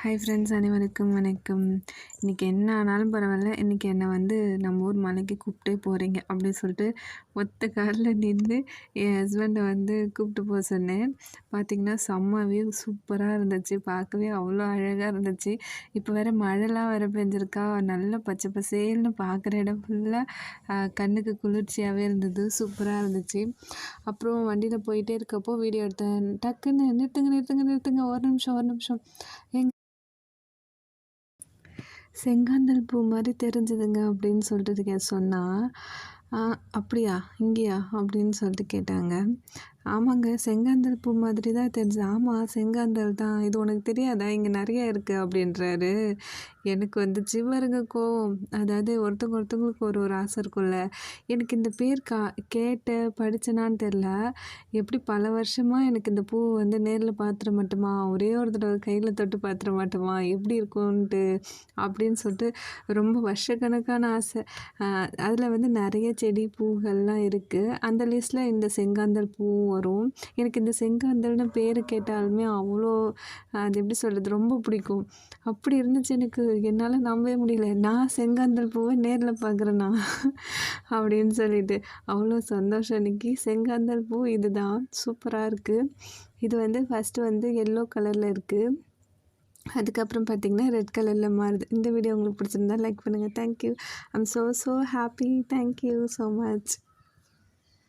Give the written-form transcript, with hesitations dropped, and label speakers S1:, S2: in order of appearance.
S1: Hi friends, அனைவருக்கும் வணக்கம். இன்றைக்கி என்ன ஆனாலும் பரவாயில்ல, இன்றைக்கி என்னை வந்து நம்ம ஊர் மலைக்கு கூப்பிட்டே போகிறீங்க அப்படின்னு சொல்லிட்டு ஒத்த காலில் நின்று என் ஹஸ்பண்டை வந்து கூப்பிட்டு போக சொன்னேன். பார்த்திங்கன்னா செம்ம வியூ சூப்பராக இருந்துச்சு, பார்க்கவே அவ்வளோ அழகாக இருந்துச்சு. இப்போ வேறு மழைலாம் வேறு பெஞ்சிருக்கா, நல்லா பச்சை பசேல்னு பார்க்குற இடம் ஃபுல்லாக கண்ணுக்கு குளிர்ச்சியாகவே இருந்தது, சூப்பராக இருந்துச்சு. அப்புறம் வண்டியில் போயிட்டே இருக்கப்போ வீடியோ எடுத்தேன். டக்குன்னு நிறுத்துங்க ஒரு நிமிஷம் செங்காந்தள் பூ மாதிரி தெரிஞ்சுதுங்க அப்படின்னு சொல்லிட்டு சொன்னா, அப்படியா இங்கேயா அப்படின்னு சொல்லிட்டு கேட்டாங்க. ஆமாங்க, செங்காந்தள் பூ மாதிரி தான் தெரிஞ்சுது. ஆமாம், செங்காந்தள் தான், இது உனக்கு தெரியாதா, இங்கே நிறையா இருக்குது அப்படின்றாரு. எனக்கு வந்துச்சு பாருங்க கோவம். அதாவது ஒருத்தவங்களுக்கு ஒரு ஆசை இருக்கும்ல. எனக்கு இந்த பேர் கேட்ட படித்தேனான்னு தெரில, எப்படி பல வருஷமாக எனக்கு இந்த பூ வந்து நேரில் பார்த்துட மாட்டோமா, ஒரே ஒரு தடவை கையில் தொட்டு பார்த்துட மாட்டோமா, எப்படி இருக்கும்ன்ட்டு அப்படின்னு சொல்லிட்டு ரொம்ப வருஷக்கணக்கான ஆசை. அதில் வந்து நிறைய செடி பூக்கள்லாம் இருக்குது. அந்த லிஸ்ட்டில் இந்த செங்காந்தள் பூவும் வரும். எனக்கு இந்த செங்காந்தள்னு பேர் கேட்டாலுமே அவ்வளோ அது எப்படி சொல்கிறது, ரொம்ப பிடிக்கும். அப்படி இருந்துச்சு எனக்கு. என்னால் நம்பவே முடியல, நான் செங்காந்தள் பூவை நேரில் பார்க்குறேன்னா அப்படின்னு சொல்லிட்டு அவ்வளோ சந்தோஷம். இன்றைக்கி செங்காந்தள் பூ இதுதான், சூப்பராக இருக்குது. இது வந்து ஃபஸ்ட்டு வந்து எல்லோ கலரில் இருக்குது, அதுக்கப்புறம் பார்த்திங்கன்னா ரெட் கலரில் மாறுது. இந்த வீடியோ உங்களுக்கு பிடிச்சிருந்தா லைக் பண்ணுங்கள். Thank you. I'm so happy. Thank you so much.